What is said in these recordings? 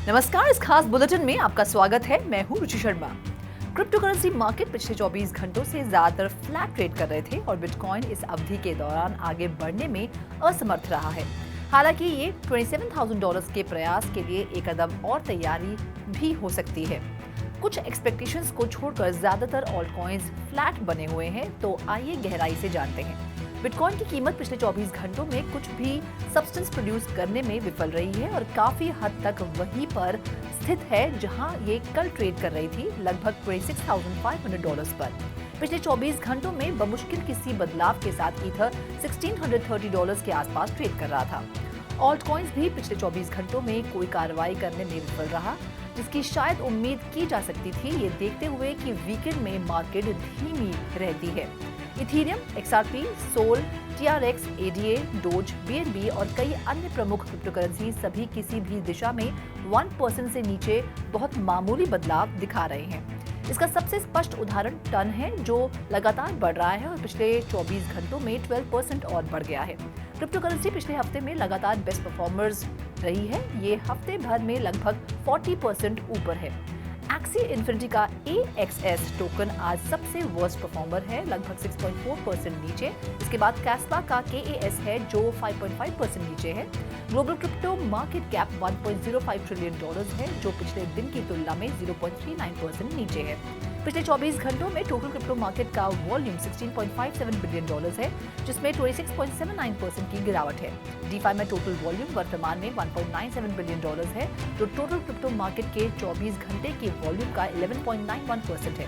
नमस्कार, इस खास बुलेटिन में आपका स्वागत है। मैं हूं रुचि शर्मा। क्रिप्टो करेंसी मार्केट पिछले 24 घंटों से ज्यादातर फ्लैट ट्रेड कर रहे थे और बिटकॉइन इस अवधि के दौरान आगे बढ़ने में असमर्थ रहा है। हालांकि ये $27,000 के प्रयास के लिए एक कदम और तैयारी भी हो सकती है। कुछ एक्सपेक्टेशंस को छोड़कर ज्यादातर ऑल्ट कॉइन्स फ्लैट बने हुए हैं, तो आइए गहराई से जानते हैं। बिटकॉइन की कीमत पिछले 24 घंटों में कुछ भी सब्सटेंस प्रोड्यूस करने में विफल रही है और काफी हद तक वहीं पर स्थित है जहां ये कल ट्रेड कर रही थी, लगभग $26,500 पर। पिछले 24 घंटों में बमुश्किल किसी बदलाव के साथ ईथर $1,630 के आसपास ट्रेड कर रहा था। ऑल्ट कॉइन्स भी पिछले 24 घंटों में कोई कार्रवाई करने में विफल रहा, जिसकी शायद उम्मीद की जा सकती थी, ये देखते हुए कि वीकेंड में मार्केट धीमी रहती है। Ethereum, XRP, Sol, TRX, ADA, Doge, BNB और कई अन्य प्रमुख क्रिप्टो करेंसी सभी किसी भी दिशा में 1% से नीचे बहुत मामूली बदलाव दिखा रहे हैं। इसका सबसे स्पष्ट उदाहरण टन है, जो लगातार बढ़ रहा है और पिछले 24 घंटों में 12% और बढ़ गया है। क्रिप्टो करेंसी पिछले हफ्ते में लगातार बेस्ट परफॉर्मर्स रही है। ये हफ्ते भर में लगभग 40% ऊपर है। एक्सी इन्फिनिटी का AXS टोकन आज सबसे वर्स्ट परफॉर्मर है, लगभग 6.4% नीचे। इसके बाद कैस्पा का KAS है जो 5.5% नीचे है। Global crypto market cap $1.05 trillion है, जो पिछले दिन की तुलना में 0.39% नीचे है। पिछले 24 घंटों में टोटल क्रिप्टो मार्केट का वॉल्यूम $16.57 बिलियन है, जिसमें 26.79% की गिरावट है। DeFi में टोटल वॉल्यूम वर्तमान में $1.97 बिलियन है, जो टोटल क्रिप्टो मार्केट के 24 घंटे के वॉल्यूम का 11.91% है।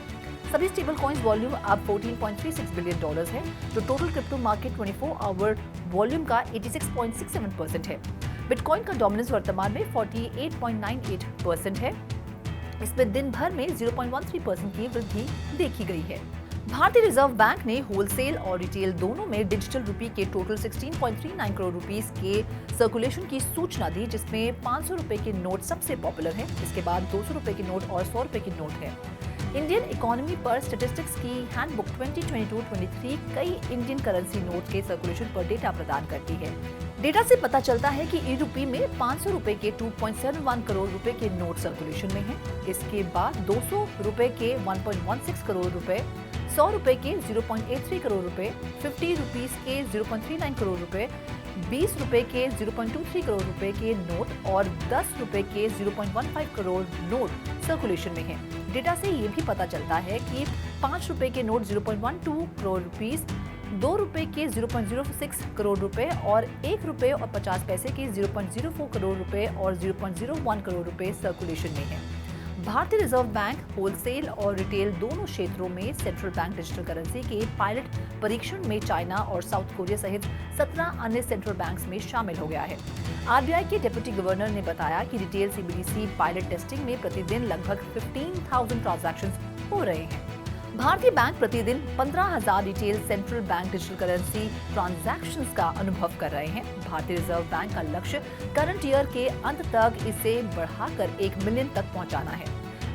सभी स्टेबल कॉइन्स वॉल्यूम अब $14.36 बिलियन है, जो total crypto market 24 hour volume का 86.67% है। बिटकॉइन का डोमिनेंस वर्तमान में 48.98% है। इसमें दिन भर में 0.13% की वृद्धि देखी गई है। भारतीय रिजर्व बैंक ने होलसेल और रिटेल दोनों में डिजिटल रुपये के टोटल 16.39 करोड़ रुपीस के सर्कुलेशन की सूचना दी, जिसमें 500 रुपए के नोट सबसे पॉपुलर है। इसके बाद 200 रुपए के नोट और 100 रुपए के नोट है। इंडियन इकोनॉमी पर स्टैटिस्टिक्स की हैंडबुक 2022-23 कई इंडियन करेंसी नोट के सर्कुलेशन पर डेटा प्रदान करती है। डेटा से पता चलता है कि ई-रुपये में 500 रुपए के 2.71 करोड़ रुपए के नोट सर्कुलेशन में हैं। इसके बाद 200 रुपए के 1.16 करोड़ रुपए, 100 रुपए के 0.83 करोड़ रुपए, 50 रुपीस के 0.39 करोड़ रुपए, 20 रुपए के 0.23 करोड़ रुपए के नोट और 10 रुपए के 0.15 करोड़ नोट सर्कुलेशन में हैं। डेटा से ये भी पता चलता है कि 5 रुपए के नोट 0.12 करोड़ रुपीस, 2 रुपए के 0.06 करोड़ रुपए और 1 रुपए और 50 पैसे के 0.04 करोड़ रुपए और 0.01 करोड़ रुपए सर्कुलेशन में है। भारतीय रिजर्व बैंक होलसेल और रिटेल दोनों क्षेत्रों में सेंट्रल बैंक डिजिटल करेंसी के पायलट परीक्षण में चाइना और साउथ कोरिया सहित 17 अन्य सेंट्रल बैंक्स में शामिल हो गया है। RBI के डिप्टी गवर्नर ने बताया कि रिटेल CBDC पायलट टेस्टिंग में प्रतिदिन लगभग 15,000 ट्रांजैक्शंस हो रहे हैं। भारतीय बैंक प्रतिदिन 15,000 retail central bank digital currency transactions का अनुभव कर रहे हैं। भारतीय रिजर्व बैंक का लक्ष्य करंट ईयर के अंत तक इसे बढ़ाकर 1 मिलियन तक पहुंचाना है।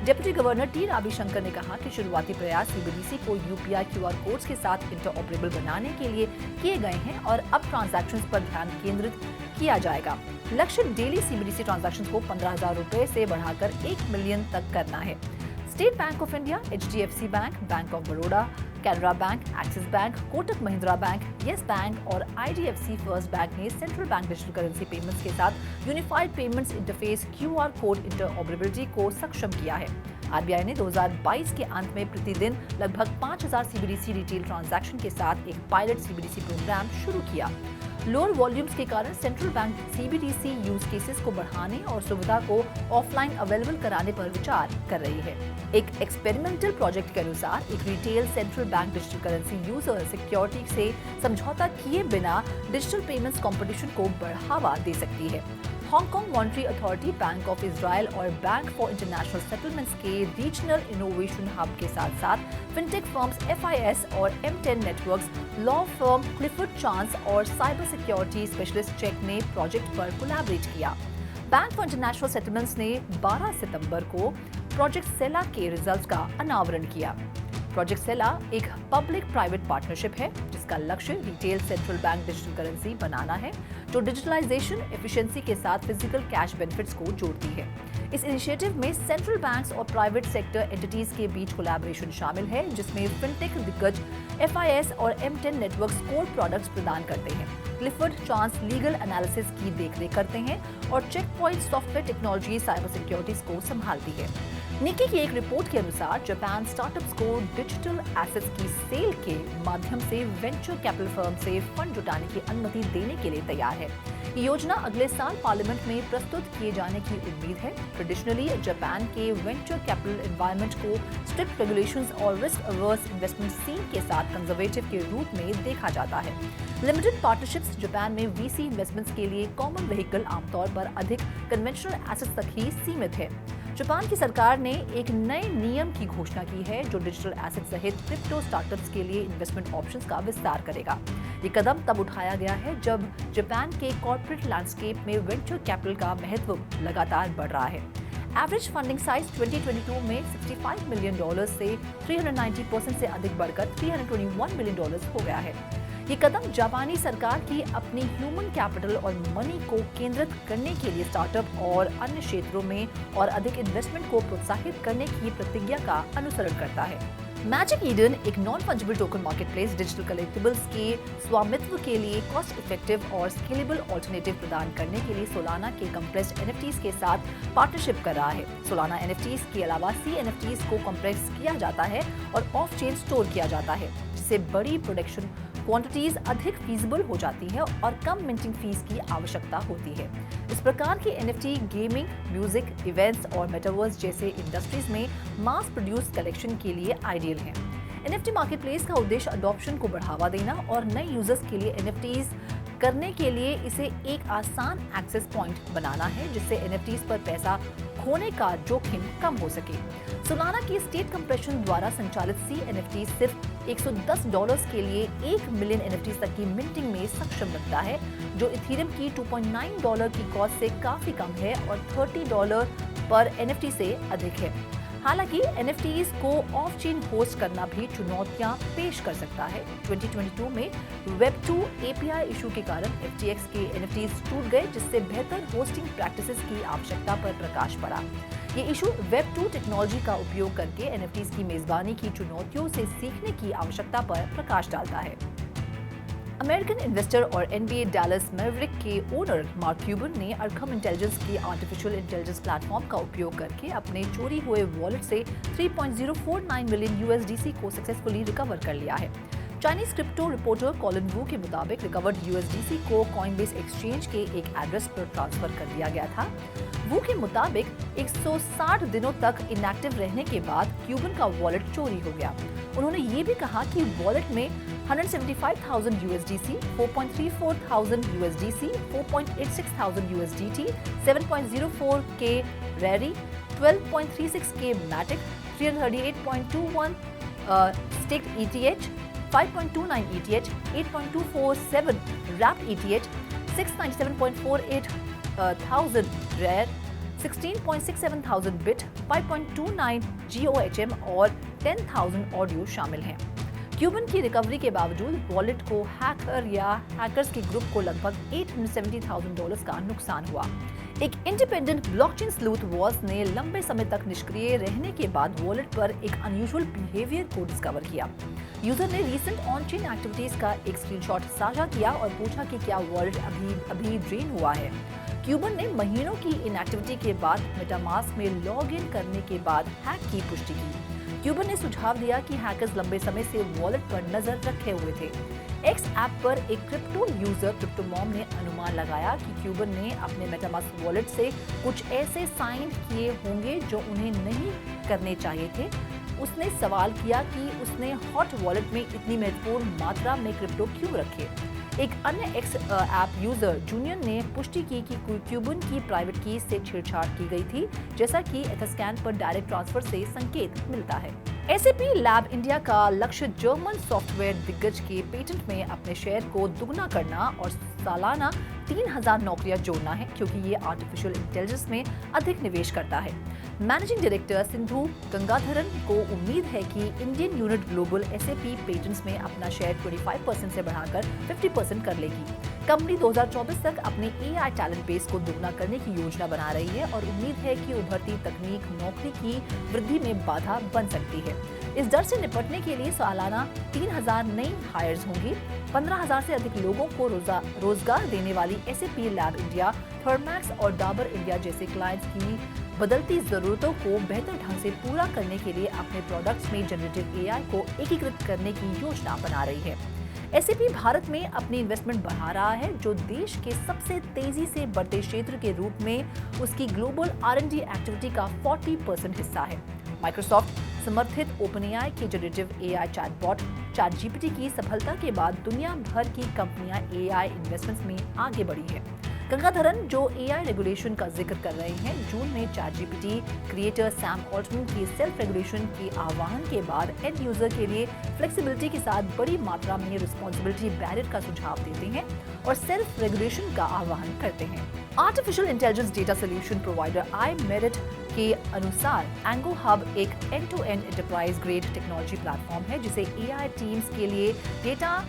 डिप्टी गवर्नर T रविशंकर ने कहा कि शुरुआती प्रयास CBDC को UPI QR कोड्स के साथ इंटरऑपरेबल बनाने के लिए किए गए हैं और अब ट्रांजैक्शंस पर ध्यान केंद्रित किया जाएगा। लक्ष्य डेली CBDC ट्रांजैक्शंस को 15,000 रुपए से बढ़ाकर 1 मिलियन तक करना है। State bank of India, HDFC bank, bank of Baroda, Canara bank, axis bank, Kotak Mahindra bank, yes bank और IDFC फर्स्ट बैंक ने central bank digital currency payments के साथ unified payments interface QR code interoperability को सक्षम किया है। RBI ने 2022 के अंत में प्रतिदिन लगभग 5,000 CBDC रिटेल ट्रांजैक्शन के साथ एक पायलट CBDC प्रोग्राम शुरू किया। लोअर वॉल्यूम्स के कारण central bank CBDC use cases को बढ़ाने और सुविधा को ऑफलाइन अवेलेबल कराने पर विचार कर रही है। एक एक्सपेरिमेंटल प्रोजेक्ट के अनुसार एक retail central bank digital currency user security से समझौता किए बिना डिजिटल पेमेंट्स कंपटीशन को बढ़ावा दे सकती है। Hong Kong monetary authority, bank of Israel और बैंक फॉर इंटरनेशनल सेटलमेंट्स के रीजनल इनोवेशन हब के साथ साथ फिनटेक फर्म्स FIS और M10 networks, law firm Clifford chance और साइबर सिक्योरिटी स्पेशलिस्ट चेक ने प्रोजेक्ट पर कोलैबोरेट किया। बैंक फॉर इंटरनेशनल सेटलमेंट्स ने 12 सितंबर को प्रोजेक्ट सेला के रिजल्ट्स का अनावरण किया। प्रोजेक्ट सेला एक पब्लिक प्राइवेट पार्टनरशिप है जिसका लक्ष्य retail central bank digital currency बनाना है जो डिजिटलाइजेशन एफिशिएंसी के साथ फिजिकल कैश बेनिफिट्स को जोड़ती है। इस इनिशिएटिव में सेंट्रल बैंक्स और प्राइवेट सेक्टर एंटिटीज के बीच कोलैबोरेशन शामिल है, जिसमें फिनटेक दिग्गज FIS और M10 नेटवर्क्स कोर प्रोडक्ट्स प्रदान करते हैं। क्लिफर्ड चांस लीगल एनालिसिस की देखरेख करते हैं और Check Point Software Technology cyber securities को संभालती है। निकी की एक रिपोर्ट के अनुसार जापान स्टार्टअप्स को डिजिटल एसेट्स की सेल के माध्यम से वेंचर कैपिटल फर्म से फंड जुटाने की अनुमति देने के लिए तैयार है। ये योजना अगले साल पार्लियामेंट में प्रस्तुत किए जाने की उम्मीद है। ट्रेडिशनली जापान के वेंचर कैपिटल एनवायरनमेंट को स्ट्रिक्ट रेगुलेशंस और रिस्क अवर्स इन्वेस्टमेंट सीन के साथ कंजर्वेटिव के रूप में देखा जाता है। लिमिटेड पार्टनरशिप्स जापान में VC इन्वेस्टमेंट्स के लिए कॉमन व्हीकल आमतौर पर अधिक कन्वेंशनल एसेट्स तक ही सीमित है। जापान की सरकार ने एक नए नियम की घोषणा की है जो डिजिटल एसेट सहित क्रिप्टो स्टार्टअप्स के लिए इन्वेस्टमेंट ऑप्शंस का विस्तार करेगा। ये कदम तब उठाया गया है जब जापान के कॉर्पोरेट लैंडस्केप में वेंचर कैपिटल का महत्व लगातार बढ़ रहा है। एवरेज फंडिंग साइज 2022 में $65 मिलियन से 390% से अधिक बढ़कर $321 मिलियन हो गया है। ये कदम जापानी सरकार की अपनी ह्यूमन कैपिटल और मनी को केंद्रित करने के लिए स्टार्टअप और अन्य क्षेत्रों में और अधिक इन्वेस्टमेंट को प्रोत्साहित करने की प्रतिज्ञा का अनुसरण करता है। मैजिक ईडन एक non fungible token marketplace digital collectibles के स्वामित्व के लिए कॉस्ट इफेक्टिव और स्केलेबल ऑल्टरनेटिव प्रदान करने के लिए सोलाना के कंप्रेस्ड NFTs के साथ पार्टनरशिप कर रहा है। सोलाना NFTs के अलावा CNFTs को कंप्रेस किया जाता है और ऑफ चेन स्टोर किया जाता है, जिससे बड़ी प्रोडक्शन क्वांटिटीज अधिक फीजिबल हो जाती है और कम मिंटिंग फीस की आवश्यकता होती है। इस प्रकार के NFT गेमिंग, म्यूजिक, इवेंट्स और मेटावर्स जैसे इंडस्ट्रीज में मास प्रोड्यूस कलेक्शन के लिए आइडियल हैं। NFT मार्केटप्लेस का उद्देश्य अडॉप्शन को बढ़ावा देना और नए यूजर्स के लिए NFTs करने के लिए इसे एक आसान एक्सेस पॉइंट बनाना है, जिससे NFTs पर पैसा खोने का जोखिम कम हो सके। सोलाना की स्टेट कंप्रेशन द्वारा संचालित CNFT सिर्फ $110 के लिए 1 मिलियन NFTs तक की मिंटिंग में सक्षम रखता है, जो इथेरियम की $2.9 की कॉस्ट से काफी कम है और $30 पर NFT से अधिक है। हालांकि NFTs को ऑफ चेन होस्ट करना भी चुनौतियां पेश कर सकता है। 2022 में Web2 API इशू के कारण FTX के NFTs टूट गए, जिससे बेहतर होस्टिंग प्रैक्टिसेस की आवश्यकता पर प्रकाश पड़ा। ये इशू Web2 टेक्नोलॉजी का उपयोग करके NFTs की मेजबानी की चुनौतियों से सीखने की आवश्यकता पर प्रकाश डालता है। अमेरिकन इन्वेस्टर और NBA डैलस मैवरिक के ओनर मार्क क्यूबन ने अरखम इंटेलिजेंस की आर्टिफिशियल इंटेलिजेंस प्लेटफॉर्म का उपयोग करके अपने चोरी हुए वॉलेट से 3.049 मिलियन USDC को सक्सेसफुली रिकवर कर लिया है। चाइनीज क्रिप्टो रिपोर्टर कॉलिन वू के मुताबिक रिकवर्ड USDC को कॉइनबेस एक्सचेंज के एक एड्रेस पर ट्रांसफर कर दिया गया था। वू के मुताबिक 160 दिनों तक इनएक्टिव रहने के बाद क्यूबन का वॉलेट चोरी हो गया। उन्होंने ये भी कहा कि वॉलेट में 175,000 USDC, 4.34,000 USDC, 4.86,000 USDT, 7.04 के रेरी, 12.36 के मैटिक, 338.21 sticked ETH, 5.29 ETH, 8.247 wrapped ETH, 697.48 thousand rare, 16.67 thousand bit, 5.29 GOHM और 10,000 ऑडियो शामिल हैं। क्यूबन की रिकवरी के बावजूद वॉलेट को हैकर या हैकर्स के ग्रुप को लगभग $870,000 का नुकसान हुआ। एक इंडिपेंडेंट ब्लॉकचेन स्लूथ वॉल्स ने लंबे समय तक निष्क्रिय रहने के बाद वॉलेट पर एक अनयूजुअल बिहेवियर को डिस्कवर किया। यूजर ने रीसेंट ऑन चेन एक्टिविटीज का एक स्क्रीनशॉट साझा किया और पूछा कि क्या वॉलेट अभी ड्रेन हुआ है। क्यूबन ने महीनों की इनएक्टिविटी के बाद मेटामास्क में लॉग इन करने के बाद हैक की पुष्टि की। क्यूबन ने सुझाव दिया कि हैकर्स लंबे समय से वॉलेट पर नजर रखे हुए थे। एक्स ऐप पर एक क्रिप्टो यूजर क्रिप्टोमॉम ने अनुमान लगाया कि क्यूबन ने अपने मेटामास्क वॉलेट से कुछ ऐसे साइन किए होंगे जो उन्हें नहीं करने चाहिए थे। उसने सवाल किया कि उसने हॉट वॉलेट में इतनी महत्वपूर्ण मात्रा में क्रिप्टो क्यों रखे। एक अन्य एक्स ऐप यूजर जूनियर ने पुष्टि की कि क्यूबन की प्राइवेट की से छेड़छाड़ की गई थी, जैसा कि एथस्कैन पर डायरेक्ट ट्रांसफर से संकेत मिलता है। SAP लैब इंडिया का लक्ष्य जर्मन सॉफ्टवेयर दिग्गज के पेटेंट में अपने शेयर को दुगना करना और सालाना 3,000 नौकरियां जोड़ना है, क्योंकि ये आर्टिफिशियल इंटेलिजेंस में अधिक निवेश करता है। मैनेजिंग डायरेक्टर सिंधु गंगाधरन को उम्मीद है कि Indian unit global SAP patents में अपना शेयर 25% से बढ़ाकर 50% कर लेगी। कंपनी 2024 तक अपने एआई टैलेंट बेस को दोगुना करने की योजना बना रही है और उम्मीद है कि उभरती तकनीक नौकरी की वृद्धि में बाधा बन सकती है। इस डर से निपटने के लिए सालाना 3000 नई हायर्स होंगी। 15,000 से अधिक लोगों को रोजगार देने वाली एसएपी लैब इंडिया, थर्मैक्स और डाबर इंडिया जैसे क्लाइंट्स की बदलती जरूरतों को बेहतर ढंग से पूरा करने के लिए अपने प्रोडक्ट्स में जनरेटिव एआई को एकीकृत करने की योजना बना रही है। एसएपी भारत में अपनी इन्वेस्टमेंट बढ़ा रहा है, जो देश के सबसे तेजी से बढ़ते क्षेत्र के रूप में उसकी ग्लोबल R&D एक्टिविटी का 40% हिस्सा है। माइक्रोसॉफ्ट समर्थित ओपनएआई के जनरेटिव एआई चैटबॉट चैटजीपीटी की सफलता के बाद दुनिया भर की कंपनियां एआई इन्वेस्टमेंट्स में आगे बढ़ी है। गंगाधरन, जो एआई रेगुलेशन का जिक्र कर रहे हैं, जून में चैटजीपीटी क्रिएटर सैम ऑल्टमैन की सेल्फ रेगुलेशन के आह्वान के बाद एंड यूजर के लिए फ्लेक्सिबिलिटी के साथ बड़ी मात्रा में रिस्पॉन्सिबिलिटी बैरियर का सुझाव देते हैं और सेल्फ रेगुलेशन का आह्वान करते हैं। Artificial intelligence data solution provider iMerit के अनुसार एंगो हब एक end-to-end enterprise grade technology platform है, जिसे एआई टीम्स के लिए डेटा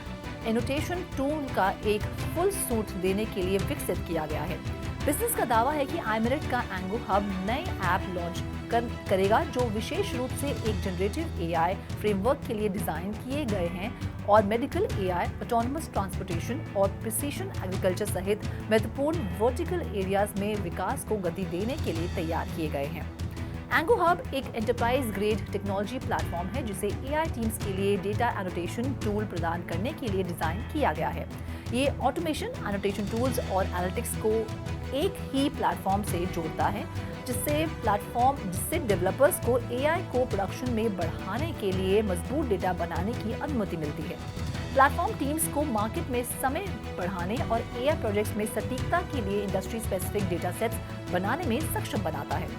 एनोटेशन टूल का एक फुल सूट देने के लिए विकसित किया गया है। बिजनेस का दावा है कि iMerit का एंगो हब नए ऐप लॉन्च करेगा जो विशेष रूप से एक जनरेटिव एआई फ्रेमवर्क के लिए डिजाइन किए गए हैं और मेडिकल एआई, ऑटोनमस ट्रांसपोर्टेशन और प्रिसीशन एग्रीकल्चर सहित महत्वपूर्ण वर्टिकल एरियाज में विकास को गति देने के लिए तैयार किए गए हैं। एंगो हब एक एंटरप्राइज ग्रेड टेक्नोलॉजी प्लेटफॉर्म है, जिसे एआई टीम्स के लिए डेटा एनोटेशन टूल प्रदान करने के लिए डिजाइन किया गया है। ये ऑटोमेशन, एनोटेशन टूल्स और एनालिटिक्स को एक ही प्लेटफॉर्म से जोड़ता है, जिससे डेवलपर्स को एआई को प्रोडक्शन में बढ़ाने के लिए मजबूत डेटा बनाने की अनुमति मिलती है। प्लेटफॉर्म टीम्स को मार्केट में समय बढ़ाने और एआई प्रोजेक्ट्स में सटीकता के लिए इंडस्ट्री स्पेसिफिक डेटा सेट्स बनाने में सक्षम बनाता है।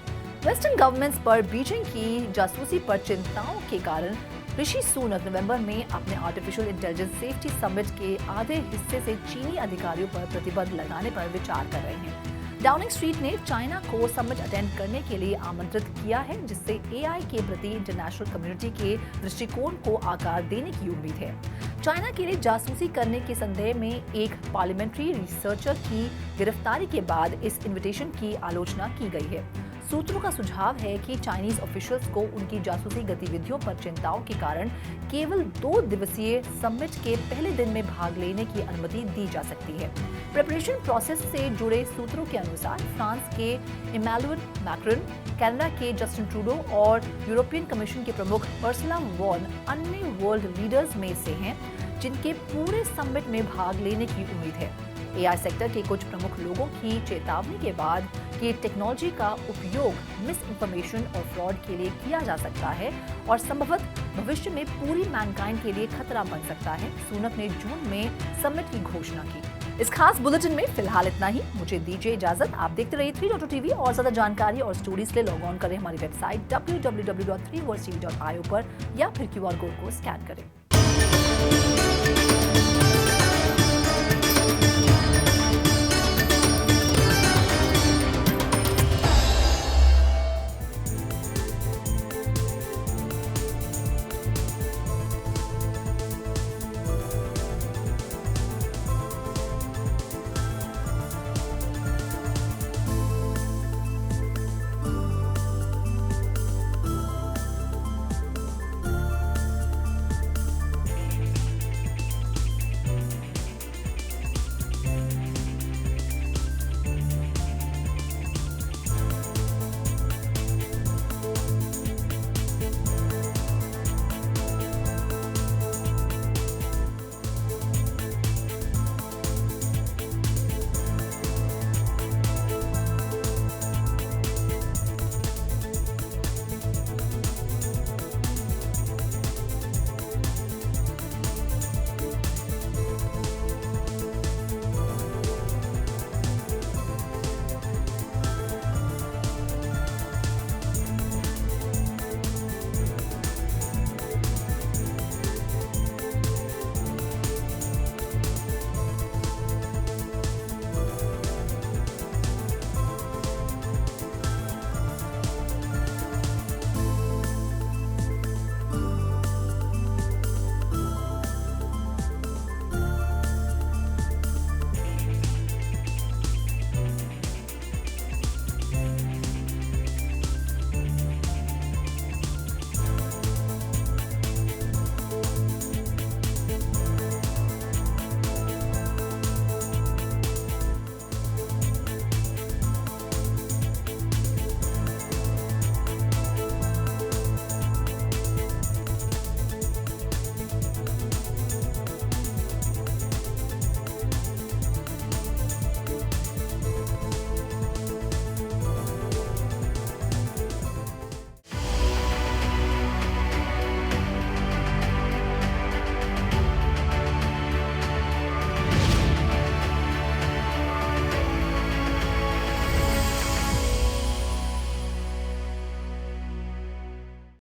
वेस्टर्न गवर्नमेंट्स पर बीजिंग की जासूसी पर चिंताओं के कारण ऋषि सुनक नवंबर में अपने आर्टिफिशियल इंटेलिजेंस सेफ्टी समिट के आधे हिस्से से चीनी अधिकारियों पर प्रतिबंध लगाने पर विचार कर रहे हैं। डाउनिंग स्ट्रीट ने चाइना को समिट अटेंड करने के लिए आमंत्रित किया है, जिससे एआई के प्रति इंटरनेशनल कम्युनिटी के दृष्टिकोण को आकार देने की उम्मीद है। चाइना के लिए जासूसी करने के संदेह में एक पार्लियामेंट्री रिसर्चर की गिरफ्तारी के बाद इस इन्विटेशन की आलोचना की गई है। सूत्रों का सुझाव है कि चाइनीज ऑफिशियल्स को उनकी जासूसी गतिविधियों पर चिंताओं के कारण केवल 2 दिवसीय समिट के पहले दिन में भाग लेने की अनुमति दी जा सकती है। प्रिपरेशन प्रोसेस से जुड़े सूत्रों के अनुसार फ्रांस के इमैनुएल मैक्रॉन, कनाडा के जस्टिन ट्रूडो और यूरोपियन कमीशन के प्रमुख उर्सुला वॉन अन्य वर्ल्ड लीडर्स में से हैं, जिनके पूरे समिट में भाग लेने की उम्मीद है। एआई सेक्टर के कुछ प्रमुख लोगों की चेतावनी के बाद कि टेक्नोलॉजी का उपयोग मिस इन्फॉर्मेशन और फ्रॉड के लिए किया जा सकता है और संभवतः भविष्य में पूरी मैनकाइंड के लिए खतरा बन सकता है, सुनक ने जून में समिट की घोषणा की। इस खास बुलेटिन में फिलहाल इतना ही। मुझे दीजिए इजाजत। आप देखते रहिए 3.TV और ज्यादा जानकारी और स्टोरीज के लिए लॉग ऑन करें हमारी वेबसाइट www.3worldtv.io पर या फिर QR कोड को स्कैन करें।